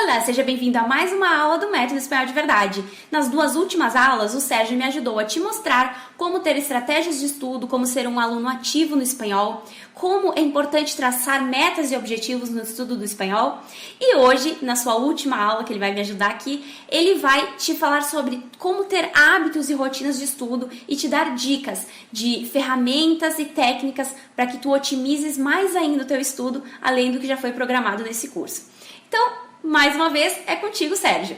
Olá, seja bem-vindo a mais uma aula do Método Espanhol de Verdade. Nas duas últimas aulas, o Sérgio me ajudou a te mostrar como ter estratégias de estudo, como ser um aluno ativo no espanhol, como é importante traçar metas e objetivos no estudo do espanhol. E hoje, na sua última aula, que ele vai me ajudar aqui, ele vai te falar sobre como ter hábitos e rotinas de estudo e te dar dicas de ferramentas e técnicas para que tu otimizes mais ainda o teu estudo, além do que já foi programado nesse curso. Então, mais uma vez, é contigo, Sérgio.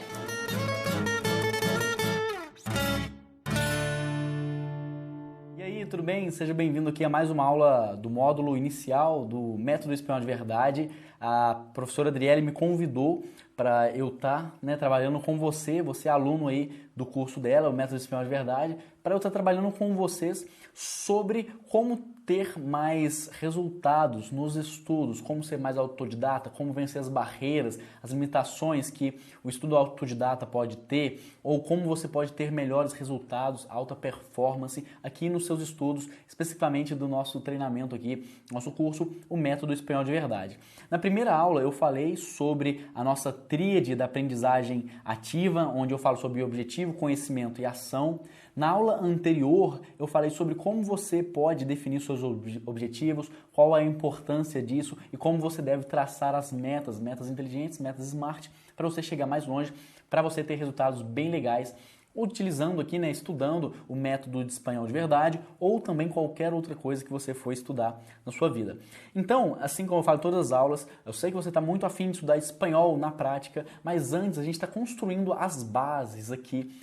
E aí, tudo bem? Seja bem-vindo aqui a mais uma aula do módulo inicial do Método Espanhol de Verdade. A professora Adriele me convidou para eu estar trabalhando com você é aluno aí do curso dela, o Método Espanhol de Verdade, para eu estar trabalhando com vocês sobre como ter mais resultados nos estudos, como ser mais autodidata, como vencer as barreiras, as limitações que o estudo autodidata pode ter, ou como você pode ter melhores resultados, alta performance aqui nos seus estudos, especificamente do nosso treinamento aqui, nosso curso, o Método Espanhol de Verdade. Na primeira aula eu falei sobre a nossa tríade da aprendizagem ativa, onde eu falo sobre objetivo, conhecimento e ação. Na aula anterior, eu falei sobre como você pode definir seus objetivos, qual a importância disso e como você deve traçar as metas inteligentes, metas smart, para você chegar mais longe, para você ter resultados bem legais, utilizando aqui, estudando o método de espanhol de verdade ou também qualquer outra coisa que você for estudar na sua vida. Então, assim como eu falo em todas as aulas, eu sei que você está muito afim de estudar espanhol na prática, mas antes a gente está construindo as bases aqui,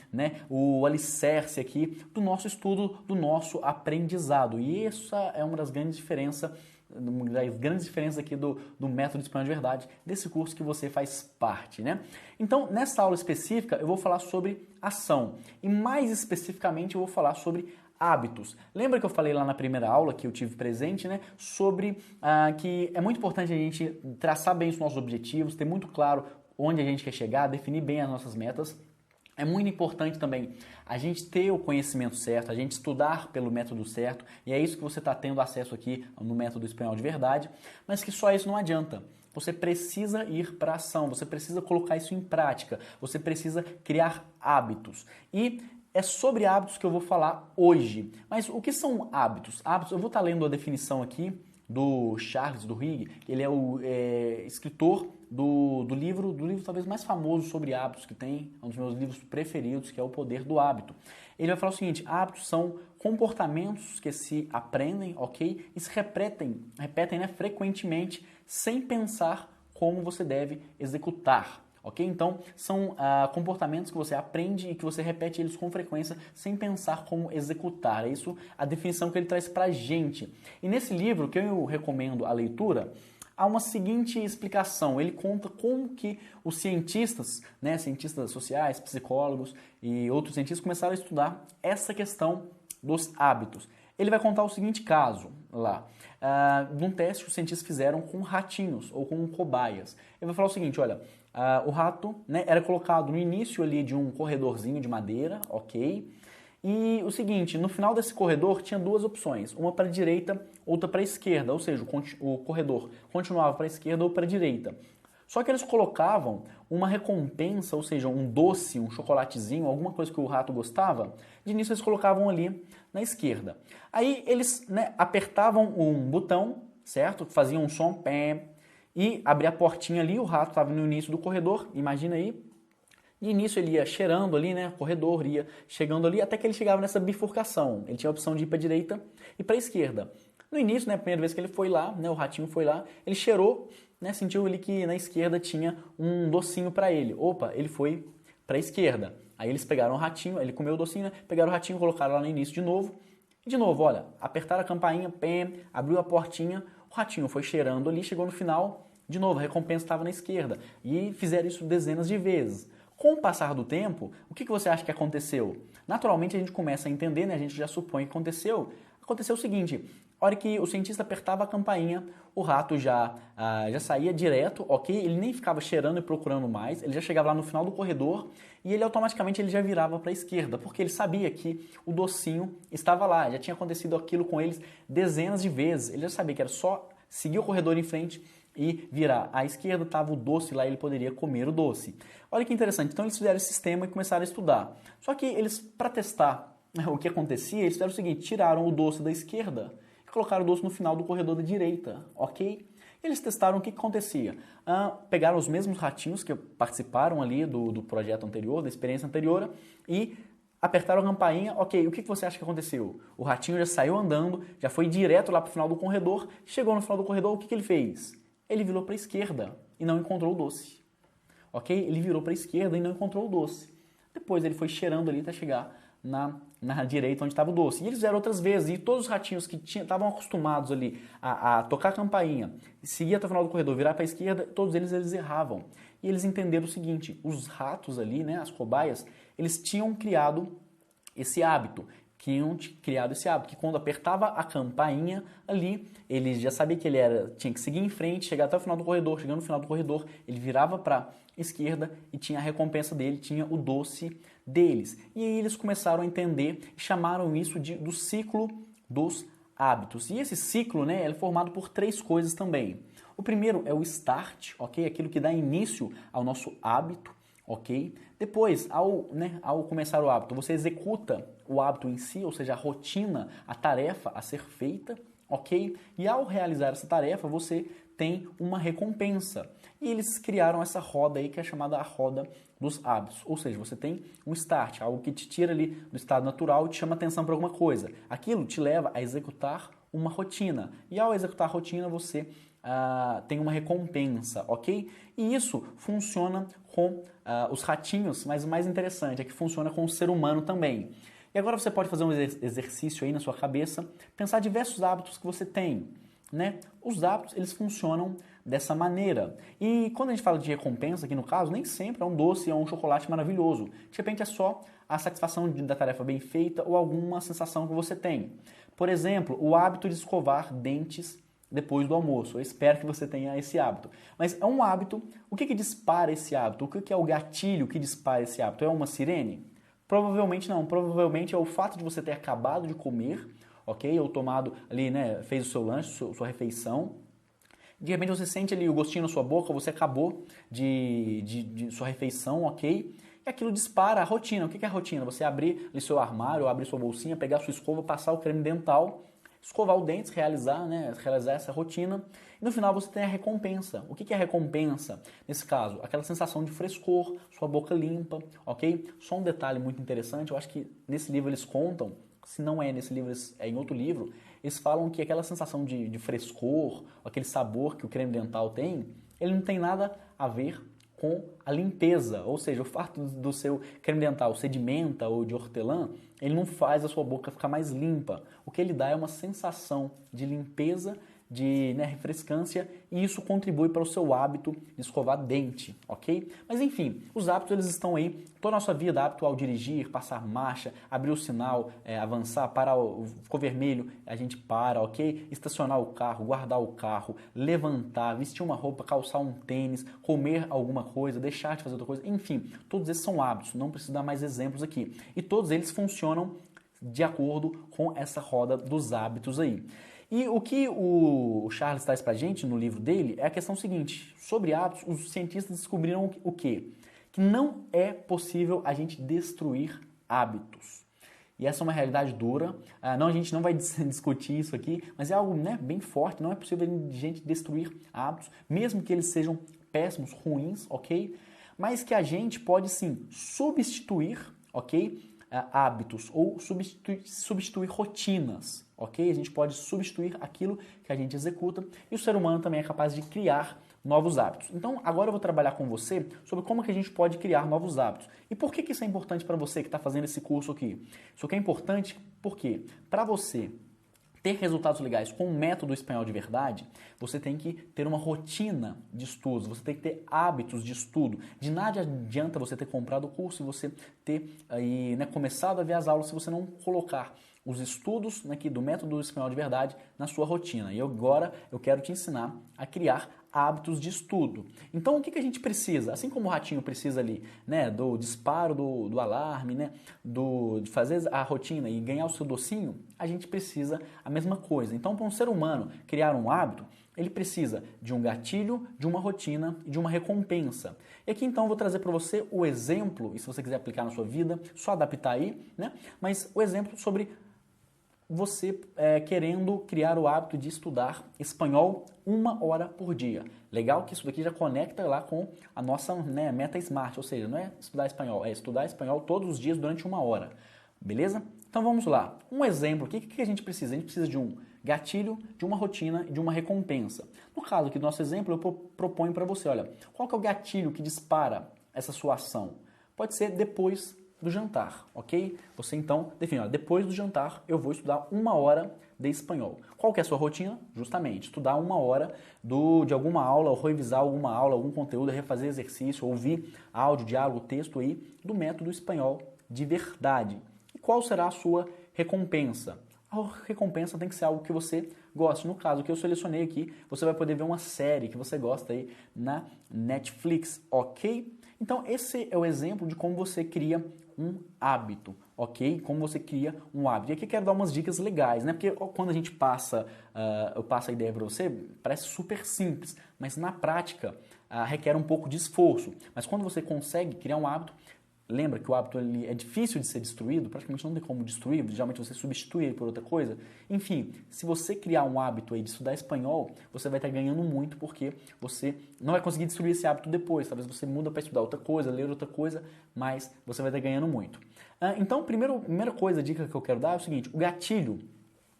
o alicerce aqui do nosso estudo, do nosso aprendizado. E essa é uma das grandes diferenças aqui do Método Espanhol de Verdade, desse curso que você faz parte, Então, nessa aula específica, eu vou falar sobre ação e mais especificamente eu vou falar sobre hábitos. Lembra que eu falei lá na primeira aula que eu tive presente, sobre que é muito importante a gente traçar bem os nossos objetivos, ter muito claro onde a gente quer chegar, definir bem as nossas metas. É muito importante também a gente ter o conhecimento certo, a gente estudar pelo método certo, e é isso que você está tendo acesso aqui no Método Espanhol de Verdade, mas que só isso não adianta. Você precisa ir para a ação, você precisa colocar isso em prática, você precisa criar hábitos. E é sobre hábitos que eu vou falar hoje. Mas o que são hábitos? Hábitos, eu vou estar lendo a definição aqui do Charles Duhigg, ele é o escritor do livro talvez mais famoso sobre hábitos que tem, um dos meus livros preferidos, que é O Poder do Hábito. Ele vai falar o seguinte: hábitos são comportamentos que se aprendem, ok? E se repetem frequentemente, sem pensar como você deve executar. Ok? Então, são comportamentos que você aprende e que você repete eles com frequência sem pensar como executar. É isso a definição que ele traz pra gente. E nesse livro, que eu recomendo a leitura, há uma seguinte explicação. Ele conta como que os cientistas, cientistas sociais, psicólogos e outros cientistas começaram a estudar essa questão dos hábitos. Ele vai contar o seguinte caso lá, de um teste que os cientistas fizeram com ratinhos ou com cobaias. Ele vai falar o seguinte, olha, o rato era colocado no início ali de um corredorzinho de madeira, ok? E o seguinte, no final desse corredor tinha duas opções, uma para a direita, outra para a esquerda, ou seja, o corredor continuava para a esquerda ou para a direita. Só que eles colocavam uma recompensa, ou seja, um doce, um chocolatezinho, alguma coisa que o rato gostava, de início eles colocavam ali na esquerda. Aí eles apertavam um botão, certo? Faziam um som, pé, e abria a portinha ali, o rato estava no início do corredor, imagina aí. De início ele ia cheirando ali, o corredor, ia chegando ali, até que ele chegava nessa bifurcação. Ele tinha a opção de ir para a direita e para a esquerda. No início, a primeira vez que ele foi lá, o ratinho foi lá, ele cheirou, sentiu ali que na esquerda tinha um docinho para ele. Opa, ele foi para a esquerda. Aí eles pegaram o ratinho, ele comeu o docinho, pegaram o ratinho, colocaram lá no início de novo. E de novo, olha, apertaram a campainha, abriu a portinha, o ratinho foi cheirando ali, chegou no final, de novo, a recompensa estava na esquerda. E fizeram isso dezenas de vezes. Com o passar do tempo, o que você acha que aconteceu? Naturalmente a gente começa a entender, a gente já supõe que aconteceu. Aconteceu o seguinte, a hora que o cientista apertava a campainha, o rato já saía direto, ok? Ele nem ficava cheirando e procurando mais, ele já chegava lá no final do corredor e ele automaticamente já virava para a esquerda, porque ele sabia que o docinho estava lá, já tinha acontecido aquilo com eles dezenas de vezes, ele já sabia que era só seguir o corredor em frente e virar à esquerda, estava o doce lá, ele poderia comer o doce. Olha que interessante, então eles fizeram esse sistema e começaram a estudar. Só que eles, para testar o que acontecia, eles fizeram o seguinte, tiraram o doce da esquerda e colocaram o doce no final do corredor da direita, ok? Eles testaram o que acontecia. Pegaram os mesmos ratinhos que participaram ali do projeto anterior, da experiência anterior, e apertaram a campainha, ok, o que você acha que aconteceu? O ratinho já saiu andando, já foi direto lá para o final do corredor, chegou no final do corredor, o que ele fez? Ele virou para a esquerda e não encontrou o doce. Ok? Ele virou para a esquerda e não encontrou o doce. Depois ele foi cheirando ali até chegar na direita onde estava o doce. E eles fizeram outras vezes, e todos os ratinhos que estavam acostumados ali a tocar a campainha, seguir até o final do corredor, virar para a esquerda, todos eles erravam. E eles entenderam o seguinte, os ratos ali, né, as cobaias, eles tinham criado esse hábito, que quando apertava a campainha ali, ele já sabia que tinha que seguir em frente, chegar até o final do corredor, chegando no final do corredor, ele virava para a esquerda e tinha a recompensa dele, tinha o doce deles. E aí eles começaram a entender e chamaram isso do ciclo dos hábitos. E esse ciclo, né, é formado por 3 coisas também. O primeiro é o start, ok? Aquilo que dá início ao nosso hábito, ok? Depois, ao começar o hábito, você executa o hábito em si, ou seja, a rotina, a tarefa a ser feita, ok? E ao realizar essa tarefa, você tem uma recompensa. E eles criaram essa roda aí que é chamada a roda dos hábitos. Ou seja, você tem um start, algo que te tira ali do estado natural e te chama atenção para alguma coisa. Aquilo te leva a executar uma rotina. E ao executar a rotina, você tem uma recompensa, ok? E isso funciona com os ratinhos, mas o mais interessante é que funciona com o ser humano também. E agora você pode fazer um exercício aí na sua cabeça, pensar diversos hábitos que você tem, né? Os hábitos, eles funcionam dessa maneira. E quando a gente fala de recompensa, aqui no caso, nem sempre é um doce ou um chocolate maravilhoso. De repente é só a satisfação da tarefa bem feita ou alguma sensação que você tem. Por exemplo, o hábito de escovar dentes depois do almoço. Eu espero que você tenha esse hábito. Mas é um hábito. O que dispara esse hábito? O que é o gatilho que dispara esse hábito? É uma sirene? Provavelmente não. Provavelmente é o fato de você ter acabado de comer, ok? Ou tomado ali, né? Fez o seu lanche, sua refeição. De repente você sente ali o gostinho na sua boca, você acabou de sua refeição, ok? E aquilo dispara a rotina. O que é a rotina? Você abrir ali seu armário, abrir sua bolsinha, pegar sua escova, passar o creme dental, escovar os dentes, realizar essa rotina. E no final você tem a recompensa. O que é a recompensa? Nesse caso, aquela sensação de frescor, sua boca limpa, ok? Só um detalhe muito interessante, eu acho que nesse livro eles contam, se não é nesse livro, é em outro livro, eles falam que aquela sensação de frescor, aquele sabor que o creme dental tem, ele não tem nada a ver com a limpeza, ou seja, o fato do seu creme dental ser de menta ou de hortelã, ele não faz a sua boca ficar mais limpa. O que ele dá é uma sensação de limpeza, de refrescância, e isso contribui para o seu hábito de escovar dente, ok? Mas enfim, os hábitos eles estão aí, toda a nossa vida, hábito ao dirigir, passar marcha, abrir o sinal, avançar, parar, ficou vermelho, a gente para, ok? Estacionar o carro, guardar o carro, levantar, vestir uma roupa, calçar um tênis, comer alguma coisa, deixar de fazer outra coisa, enfim, todos esses são hábitos, não preciso dar mais exemplos aqui. E todos eles funcionam de acordo com essa roda dos hábitos aí. E o que o Charles traz pra gente no livro dele é a questão seguinte, sobre hábitos, os cientistas descobriram o quê? Que não é possível a gente destruir hábitos. E essa é uma realidade dura, a gente não vai discutir isso aqui, mas é algo bem forte, não é possível a gente destruir hábitos, mesmo que eles sejam péssimos, ruins, ok? Mas que a gente pode sim substituir, ok? Hábitos ou substituir rotinas, ok? A gente pode substituir aquilo que a gente executa e o ser humano também é capaz de criar novos hábitos. Então, agora eu vou trabalhar com você sobre como que a gente pode criar novos hábitos. E por que isso é importante para você que está fazendo esse curso aqui? Isso aqui é importante porque para você ter resultados legais com o método espanhol de verdade, você tem que ter uma rotina de estudos, você tem que ter hábitos de estudo. De nada adianta você ter comprado o curso e você ter aí, começado a ver as aulas se você não colocar os estudos aqui do método espanhol de verdade na sua rotina. E agora eu quero te ensinar a criar hábitos de estudo. Então, o que a gente precisa? Assim como o ratinho precisa ali, né, do disparo do alarme, né, de fazer a rotina e ganhar o seu docinho, a gente precisa a mesma coisa. Então, para um ser humano criar um hábito, ele precisa de um gatilho, de uma rotina e de uma recompensa. E aqui então eu vou trazer para você o exemplo, e se você quiser aplicar na sua vida, só adaptar aí, né? Mas o exemplo sobre você querendo criar o hábito de estudar espanhol 1 hora por dia. Legal que isso daqui já conecta lá com a nossa, né, meta SMART, ou seja, não é estudar espanhol, é estudar espanhol todos os dias durante 1 hora. Beleza? Então vamos lá. Um exemplo, o que a gente precisa? A gente precisa de um gatilho, de uma rotina e de uma recompensa. No caso aqui do nosso exemplo, eu proponho para você, olha, qual que é o gatilho que dispara essa sua ação? Pode ser depois do jantar, ok? Você então define, olha, depois do jantar eu vou estudar 1 hora de espanhol. Qual que é a sua rotina? Justamente, estudar 1 hora de alguma aula, ou revisar alguma aula, algum conteúdo, refazer exercício, ouvir áudio, diálogo, texto aí do método espanhol de verdade. E qual será a sua recompensa? A recompensa tem que ser algo que você goste. No caso que eu selecionei aqui, você vai poder ver uma série que você gosta aí na Netflix, ok? Então esse é o exemplo de como você cria um hábito, ok? Como você cria um hábito. E aqui eu quero dar umas dicas legais, né? Porque quando a gente eu passo a ideia para você, parece super simples, mas na prática requer um pouco de esforço. Mas quando você consegue criar um hábito, lembra que o hábito ele é difícil de ser destruído, praticamente não tem como destruir, geralmente você substitui ele por outra coisa. Enfim, se você criar um hábito aí de estudar espanhol, você vai estar ganhando muito porque você não vai conseguir destruir esse hábito depois. Talvez você muda para estudar outra coisa, ler outra coisa, mas você vai estar ganhando muito. Então, primeira coisa, dica que eu quero dar é o seguinte, o gatilho,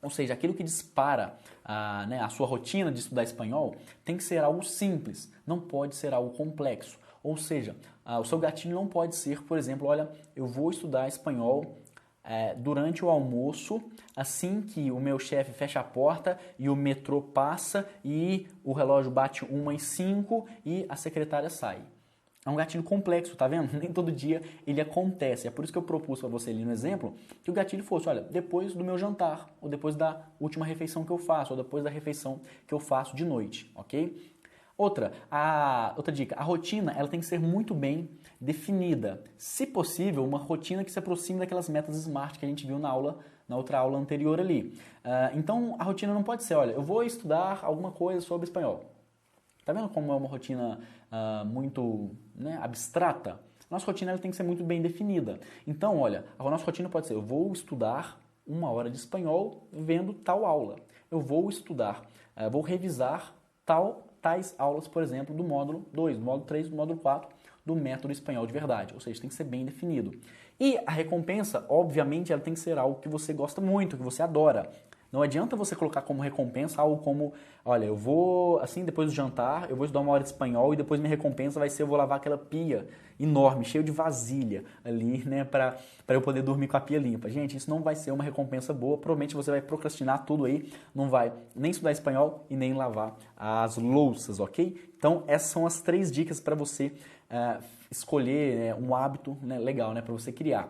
ou seja, aquilo que dispara a sua rotina de estudar espanhol, tem que ser algo simples, não pode ser algo complexo. Ou seja, o seu gatilho não pode ser, por exemplo, olha, eu vou estudar espanhol durante o almoço, assim que o meu chefe fecha a porta e o metrô passa e o relógio bate 1h05 e a secretária sai. É um gatilho complexo, tá vendo? Nem todo dia ele acontece. É por isso que eu propus para você ali no exemplo que o gatilho fosse, olha, depois do meu jantar, ou depois da última refeição que eu faço, ou depois da refeição que eu faço de noite, ok? Outra dica, a rotina ela tem que ser muito bem definida. Se possível, uma rotina que se aproxime daquelas metas SMART que a gente viu na outra aula anterior ali. Então, a rotina não pode ser, olha, eu vou estudar alguma coisa sobre espanhol. Tá vendo como é uma rotina muito abstrata? Nossa rotina ela tem que ser muito bem definida. Então, olha, a nossa rotina pode ser, eu vou estudar 1 hora de espanhol vendo tal aula. Eu vou estudar, vou revisar tais aulas, por exemplo, do módulo 2, do módulo 3, do módulo 4, do método espanhol de verdade. Ou seja, tem que ser bem definido. E a recompensa, obviamente, ela tem que ser algo que você gosta muito, que você adora. Não adianta você colocar como recompensa algo como, olha, eu vou, assim, depois do jantar, eu vou estudar 1 hora de espanhol e depois minha recompensa vai ser eu vou lavar aquela pia enorme, cheio de vasilha ali, né, para eu poder dormir com a pia limpa. Gente, isso não vai ser uma recompensa boa, provavelmente você vai procrastinar tudo aí, não vai nem estudar espanhol e nem lavar as louças, ok? Então, essas são as 3 dicas para você escolher um hábito legal, para você criar.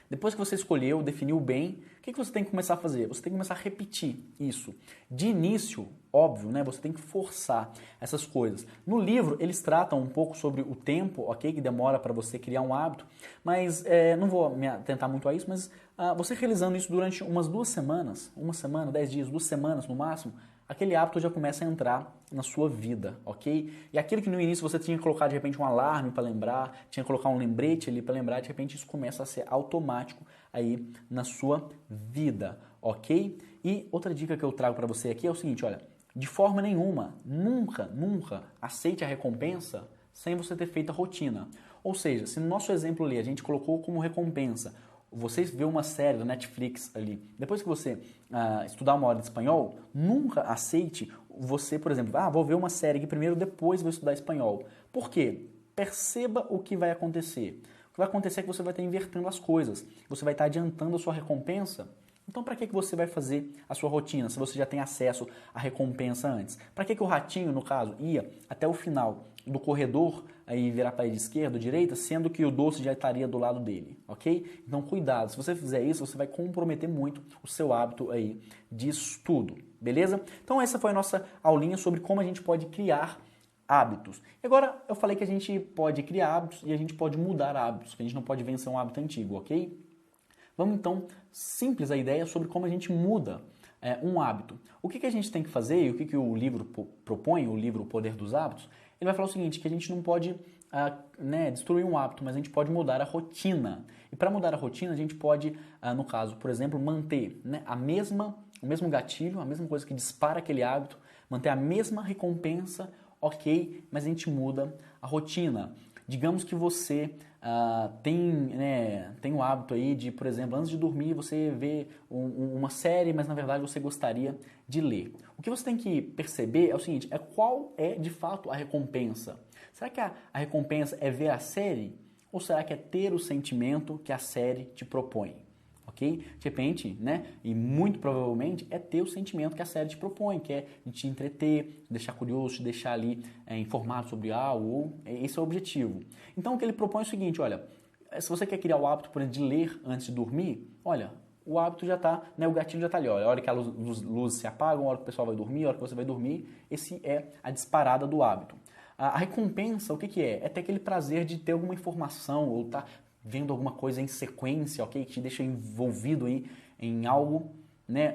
Depois que você escolheu, definiu bem, o que você tem que começar a fazer? Você tem que começar a repetir isso. De início, óbvio, você tem que forçar essas coisas. No livro, eles tratam um pouco sobre o tempo, ok? Que demora para você criar um hábito, mas não vou me atentar muito a isso, mas você realizando isso durante umas 2 semanas, 1 semana, 10 dias, 2 semanas no máximo, aquele hábito já começa a entrar na sua vida, ok? E aquilo que no início você tinha que colocar de repente um alarme para lembrar, tinha que colocar um lembrete ali para lembrar, de repente isso começa a ser automático aí na sua vida, ok? E outra dica que eu trago para você aqui é o seguinte, olha, de forma nenhuma, nunca aceite a recompensa sem você ter feito a rotina. Ou seja, se no nosso exemplo ali a gente colocou como recompensa você vê uma série da Netflix ali, depois que você estudar 1 hora de espanhol, nunca aceite você, por exemplo, vou ver uma série aqui primeiro, depois vou estudar espanhol. Por quê? Perceba o que vai acontecer. O que vai acontecer é que você vai estar invertendo as coisas, você vai estar adiantando a sua recompensa. Então, para que você vai fazer a sua rotina se você já tem acesso à recompensa antes? Para que o ratinho, no caso, ia até o final do corredor aí virar para a esquerda ou direita, sendo que o doce já estaria do lado dele, ok? Então, cuidado. Se você fizer isso, você vai comprometer muito o seu hábito aí de estudo, beleza? Então essa foi a nossa aulinha sobre como a gente pode criar hábitos. E agora eu falei que a gente pode criar hábitos e a gente pode mudar hábitos, que a gente não pode vencer um hábito antigo, ok? Vamos então, simples a ideia sobre como a gente muda um hábito. O que a gente tem que fazer e o que o livro propõe, o livro O Poder dos Hábitos, ele vai falar o seguinte, que a gente não pode destruir um hábito, mas a gente pode mudar a rotina. E para mudar a rotina, a gente pode, no caso, por exemplo, manter o mesmo gatilho, a mesma coisa que dispara aquele hábito, manter a mesma recompensa, ok, mas a gente muda a rotina. Digamos que você tem o hábito aí de, por exemplo, antes de dormir você vê uma série, mas na verdade você gostaria de ler. O que você tem que perceber é o seguinte, qual é de fato a recompensa. Será que a recompensa é ver a série ou será que é ter o sentimento que a série te propõe? Ok? De repente, e muito provavelmente é ter o sentimento que a série te propõe, que é te entreter, deixar curioso, te deixar ali informado sobre algo, ou esse é o objetivo. Então o que ele propõe é o seguinte, olha, se você quer criar o hábito, por exemplo, de ler antes de dormir, olha, o hábito já está, o gatilho já está ali, olha, a hora que as luzes se apagam, a hora que o pessoal vai dormir, a hora que você vai dormir, esse é a disparada do hábito. A recompensa, o que é? É ter aquele prazer de ter alguma informação ou estar vendo alguma coisa em sequência, ok? Que te deixa envolvido aí em algo,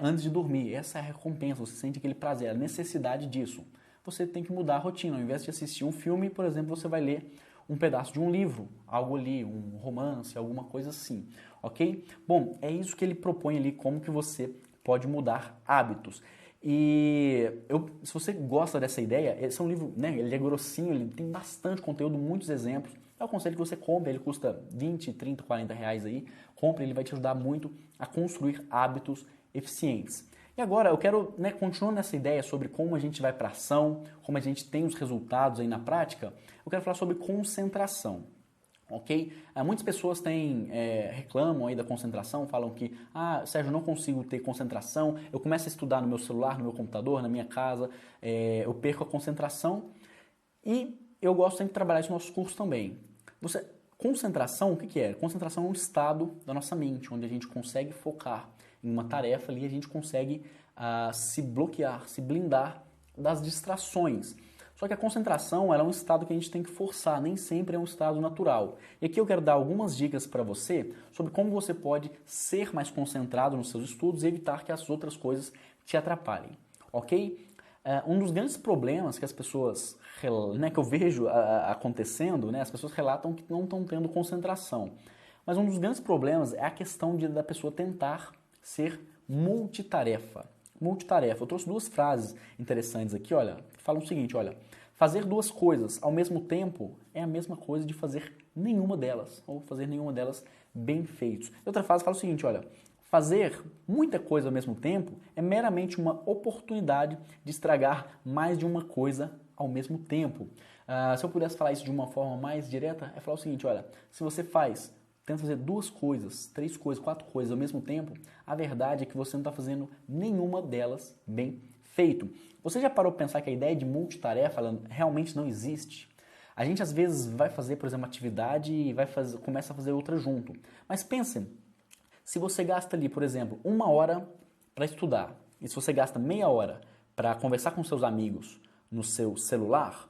antes de dormir. Essa é a recompensa, você sente aquele prazer, a necessidade disso. Você tem que mudar a rotina. Ao invés de assistir um filme, por exemplo, você vai ler um pedaço de um livro, algo ali, um romance, alguma coisa assim, ok? Bom, é isso que ele propõe ali, como que você pode mudar hábitos. E se você gosta dessa ideia, esse é um livro, ele é grossinho, ele tem bastante conteúdo, muitos exemplos. Eu aconselho que você compre, ele custa 20, 30, 40 reais aí. Compre, ele vai te ajudar muito a construir hábitos eficientes. E agora eu quero, continuando nessa ideia sobre como a gente vai para a ação, como a gente tem os resultados aí na prática, eu quero falar sobre concentração. Ok? Muitas pessoas reclamam aí da concentração, falam que, Sérgio, eu não consigo ter concentração, eu começo a estudar no meu celular, no meu computador, na minha casa, eu perco a concentração e eu gosto sempre de trabalhar isso no nosso curso também. Concentração, o que é? Concentração é um estado da nossa mente, onde a gente consegue focar em uma tarefa ali, a gente consegue se bloquear, se blindar das distrações. Só que a concentração ela é um estado que a gente tem que forçar, nem sempre é um estado natural. E aqui eu quero dar algumas dicas para você sobre como você pode ser mais concentrado nos seus estudos e evitar que as outras coisas te atrapalhem, ok? Um dos grandes problemas que as pessoas, que eu vejo acontecendo, as pessoas relatam que não estão tendo concentração. Mas um dos grandes problemas é a questão da pessoa tentar ser multitarefa. Multitarefa. Eu trouxe duas frases interessantes aqui, olha, que falam o seguinte, olha, fazer duas coisas ao mesmo tempo é a mesma coisa de fazer nenhuma delas, ou fazer nenhuma delas bem feitos. Outra frase fala o seguinte, olha, fazer muita coisa ao mesmo tempo é meramente uma oportunidade de estragar mais de uma coisa ao mesmo tempo. Se eu pudesse falar isso de uma forma mais direta, é falar o seguinte, olha, se você tenta fazer duas coisas, três coisas, quatro coisas ao mesmo tempo, a verdade é que você não está fazendo nenhuma delas bem feito. Você já parou para pensar que a ideia de multitarefa ela realmente não existe? A gente às vezes vai fazer, por exemplo, uma atividade e começa a fazer outra junto. Mas pense, se você gasta ali, por exemplo, 1 hora para estudar e se você gasta meia hora para conversar com seus amigos no seu celular,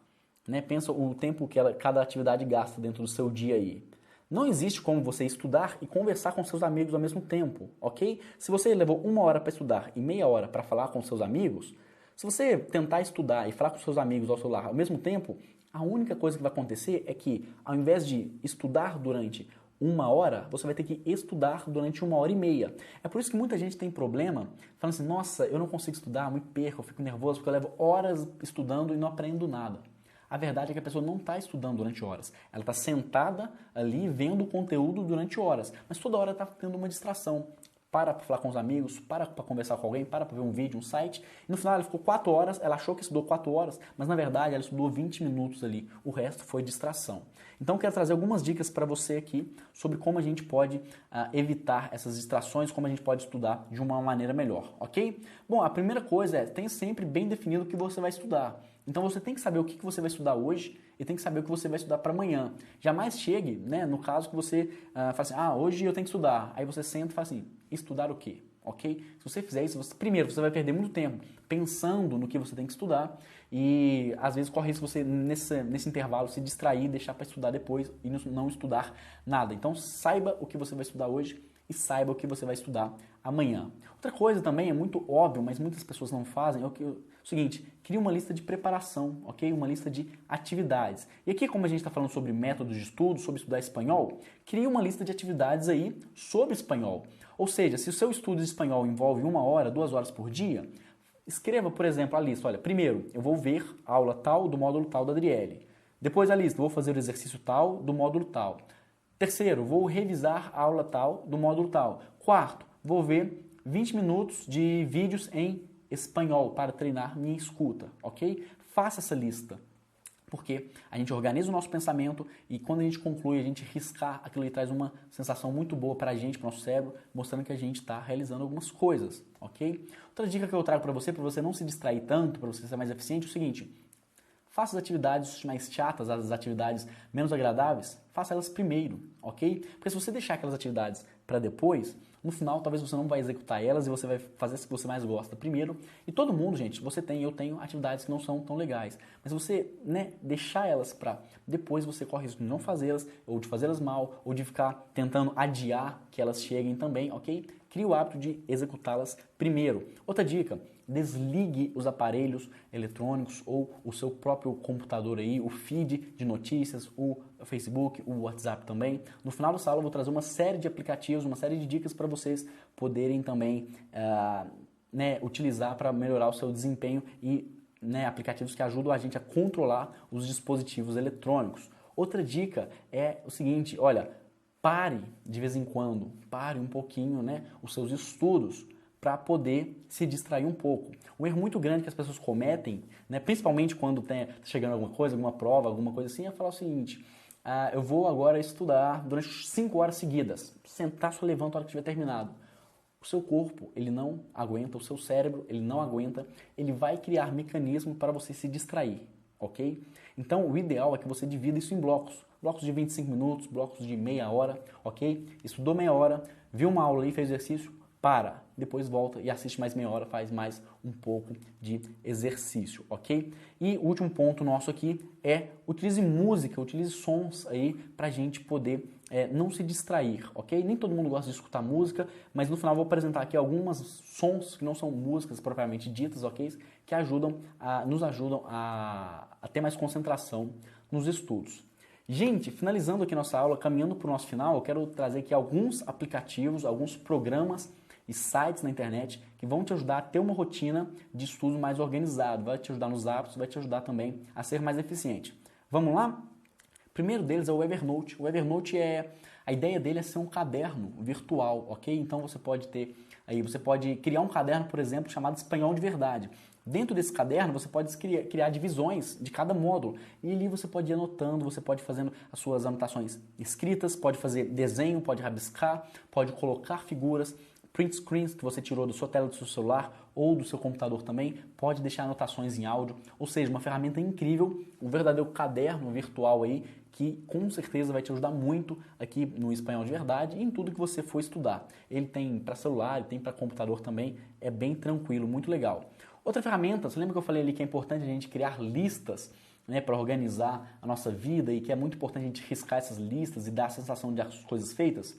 pensa o tempo que cada atividade gasta dentro do seu dia aí. Não existe como você estudar e conversar com seus amigos ao mesmo tempo, ok? Se você levou 1 hora para estudar e meia hora para falar com seus amigos, se você tentar estudar e falar com seus amigos ao celular ao mesmo tempo, a única coisa que vai acontecer é que, ao invés de estudar durante 1 hora, você vai ter que estudar durante 1h30. É por isso que muita gente tem problema, falando assim, nossa, eu não consigo estudar, me perco, eu fico nervoso porque eu levo horas estudando e não aprendo nada. A verdade é que a pessoa não está estudando durante horas. Ela está sentada ali vendo o conteúdo durante horas. Mas toda hora está tendo uma distração. Para falar com os amigos, para conversar com alguém, para ver um vídeo, um site. E no final ela ficou 4 horas, ela achou que estudou 4 horas, mas na verdade ela estudou 20 minutos ali. O resto foi distração. Então eu quero trazer algumas dicas para você aqui sobre como a gente pode evitar essas distrações, como a gente pode estudar de uma maneira melhor, ok? Bom, a primeira coisa é, tenha sempre bem definido o que você vai estudar. Então você tem que saber o que você vai estudar hoje e tem que saber o que você vai estudar para amanhã. Jamais chegue, no caso que você fala assim, hoje eu tenho que estudar. Aí você senta e fala assim, estudar o quê? ok? Se você fizer isso, primeiro, você vai perder muito tempo pensando no que você tem que estudar e às vezes corre risco você, nesse intervalo, se distrair, deixar para estudar depois e não estudar nada. Então, saiba o que você vai estudar hoje e saiba o que você vai estudar amanhã. Outra coisa também é muito óbvio, mas muitas pessoas não fazem, é o seguinte, crie uma lista de preparação, ok? Uma lista de atividades. E aqui, como a gente está falando sobre métodos de estudo, sobre estudar espanhol, crie uma lista de atividades aí sobre espanhol. Ou seja, se o seu estudo de espanhol envolve 1 hora, 2 horas por dia, escreva, por exemplo, a lista. Olha, primeiro, eu vou ver a aula tal do módulo tal da Adriele. Depois a lista, vou fazer o exercício tal do módulo tal. Terceiro, vou revisar a aula tal do módulo tal. Quarto, vou ver 20 minutos de vídeos em espanhol para treinar minha escuta, ok? Faça essa lista, porque a gente organiza o nosso pensamento e quando a gente conclui, a gente riscar, aquilo ali traz uma sensação muito boa para a gente, para o nosso cérebro, mostrando que a gente está realizando algumas coisas, ok? Outra dica que eu trago para você não se distrair tanto, para você ser mais eficiente, é o seguinte: faça as atividades mais chatas, as atividades menos agradáveis, faça elas primeiro, ok? Porque se você deixar aquelas atividades para depois, no final talvez você não vai executar elas e você vai fazer as que você mais gosta primeiro. E todo mundo, gente, eu tenho atividades que não são tão legais. Mas você, deixar elas para depois, você corre risco de não fazê-las, ou de fazê-las mal, ou de ficar tentando adiar que elas cheguem também, ok? Crie o hábito de executá-las primeiro. Outra dica, desligue os aparelhos eletrônicos ou o seu próprio computador aí, o feed de notícias, o Facebook, o WhatsApp também. No final dessa aula eu vou trazer uma série de aplicativos, uma série de dicas para vocês poderem também utilizar para melhorar o seu desempenho e aplicativos que ajudam a gente a controlar os dispositivos eletrônicos. Outra dica é o seguinte, olha, pare de vez em quando, pare um pouquinho os seus estudos para poder se distrair um pouco. Um erro muito grande que as pessoas cometem, principalmente quando está chegando alguma coisa, alguma prova, alguma coisa assim, é falar o seguinte: eu vou agora estudar durante 5 horas seguidas, sentar, só levanta a hora que tiver terminado. O seu corpo, ele não aguenta, o seu cérebro, ele não aguenta, ele vai criar mecanismo para você se distrair, ok? Então, o ideal é que você divida isso em blocos. Blocos de 25 minutos, blocos de meia hora, ok? Estudou meia hora, viu uma aula aí, fez exercício, para, depois volta e assiste mais meia hora, faz mais um pouco de exercício, ok? E o último ponto nosso aqui é utilize música, utilize sons aí pra gente poder não se distrair, ok? Nem todo mundo gosta de escutar música, mas no final eu vou apresentar aqui alguns sons que não são músicas propriamente ditas, ok? Que nos ajudam a ter mais concentração nos estudos. Gente, finalizando aqui nossa aula, caminhando para o nosso final, eu quero trazer aqui alguns aplicativos, alguns programas e sites na internet que vão te ajudar a ter uma rotina de estudo mais organizado, vai te ajudar nos hábitos, vai te ajudar também a ser mais eficiente. Vamos lá? O primeiro deles é o Evernote. O Evernote a ideia dele é ser um caderno virtual, ok? Então você pode criar um caderno, por exemplo, chamado Espanhol de Verdade. Dentro desse caderno você pode criar divisões de cada módulo e ali você pode ir anotando, você pode ir fazendo as suas anotações escritas, pode fazer desenho, pode rabiscar, pode colocar figuras, print screens que você tirou da sua tela do seu celular ou do seu computador também, pode deixar anotações em áudio, ou seja, uma ferramenta incrível, um verdadeiro caderno virtual aí que com certeza vai te ajudar muito aqui no Espanhol de Verdade e em tudo que você for estudar. Ele tem para celular, ele tem para computador também, é bem tranquilo, muito legal. Outra ferramenta, você lembra que eu falei ali que é importante a gente criar listas para organizar a nossa vida e que é muito importante a gente riscar essas listas e dar a sensação de as coisas feitas?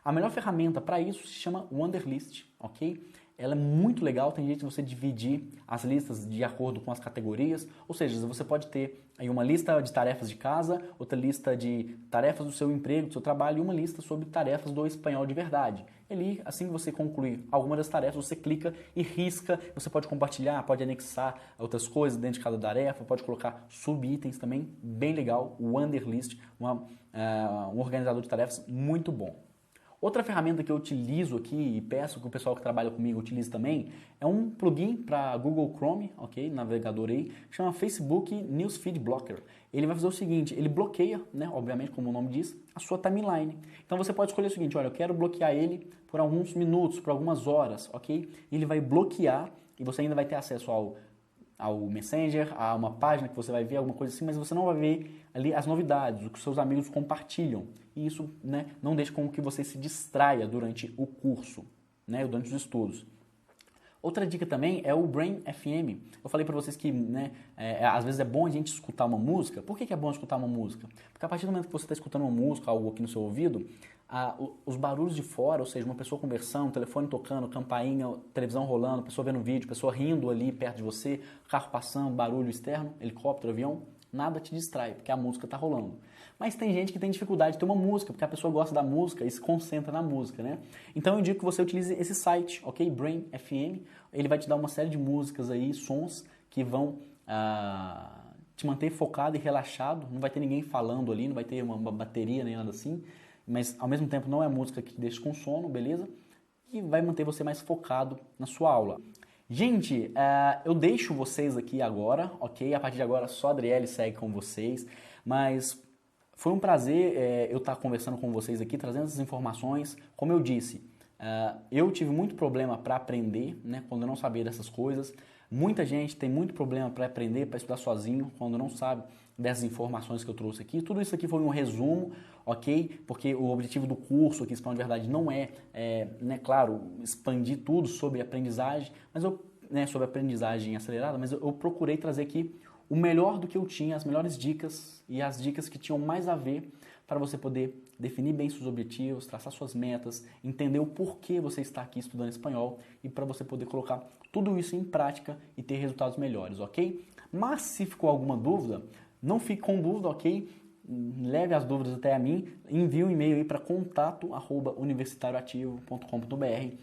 A melhor ferramenta para isso se chama Wunderlist, ok? Ela é muito legal, tem jeito de você dividir as listas de acordo com as categorias, ou seja, você pode ter aí uma lista de tarefas de casa, outra lista de tarefas do seu emprego, do seu trabalho e uma lista sobre tarefas do Espanhol de Verdade. E ali, assim que você concluir alguma das tarefas, você clica e risca, você pode compartilhar, pode anexar outras coisas dentro de cada tarefa, pode colocar subitens também, bem legal, o Wunderlist, um organizador de tarefas muito bom. Outra ferramenta que eu utilizo aqui e peço que o pessoal que trabalha comigo utilize também é um plugin para Google Chrome, ok, navegador aí, que chama Facebook Newsfeed Blocker. Ele vai fazer o seguinte, ele bloqueia, obviamente, como o nome diz, a sua timeline. Então você pode escolher o seguinte, olha, eu quero bloquear ele por alguns minutos, por algumas horas, ok? Ele vai bloquear e você ainda vai ter acesso ao Messenger, a uma página que você vai ver, alguma coisa assim, mas você não vai ver ali as novidades, o que seus amigos compartilham. E isso não deixa com que você se distraia durante o curso. né, durante os estudos. Outra dica também é o Brain FM. Eu falei para vocês que, né, às vezes é bom a gente escutar uma música. Por que é bom escutar uma música? Porque a partir do momento que você está escutando uma música, algo aqui no seu ouvido, os barulhos de fora, ou seja, uma pessoa conversando, telefone tocando, campainha, televisão rolando, pessoa vendo vídeo, pessoa rindo ali perto de você, carro passando, barulho externo, helicóptero, avião, nada te distrai, porque a música está rolando. Mas tem gente que tem dificuldade de ter uma música, porque a pessoa gosta da música e se concentra na música, né? Então eu digo que você utilize esse site, ok? Brain FM, ele vai te dar uma série de músicas aí, sons que vão te manter focado e relaxado, não vai ter ninguém falando ali, não vai ter uma bateria nem nada assim, mas ao mesmo tempo não é música que te deixa com sono, beleza? E vai manter você mais focado na sua aula. Gente, eu deixo vocês aqui agora, ok? A partir de agora só a Adriele segue com vocês, mas foi um prazer eu estar conversando com vocês aqui, trazendo essas informações. Como eu disse, eu tive muito problema para aprender, né, quando eu não sabia dessas coisas. Muita gente tem muito problema para aprender, para estudar sozinho, quando não sabe dessas informações que eu trouxe aqui. Tudo isso aqui foi um resumo, ok? Porque o objetivo do curso aqui, Espanhol de Verdade, não né, claro, expandir tudo sobre aprendizagem, mas sobre aprendizagem acelerada, mas eu procurei trazer aqui o melhor do que eu tinha, as melhores dicas e as dicas que tinham mais a ver para você poder definir bem seus objetivos, traçar suas metas, entender o porquê você está aqui estudando espanhol e para você poder colocar tudo isso em prática e ter resultados melhores, ok? Mas se ficou alguma dúvida, não fique com dúvida, ok? Leve as dúvidas até a mim, envie um e-mail aí para contato@universitarioativo.com.br.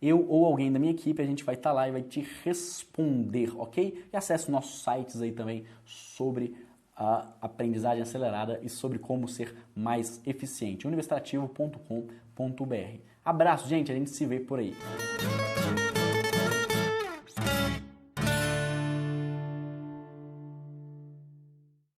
Eu ou alguém da minha equipe, a gente vai estar lá e vai te responder, ok? E acesse nossos sites aí também sobre a aprendizagem acelerada e sobre como ser mais eficiente. universitarativo.com.br. Abraço, gente, a gente se vê por aí.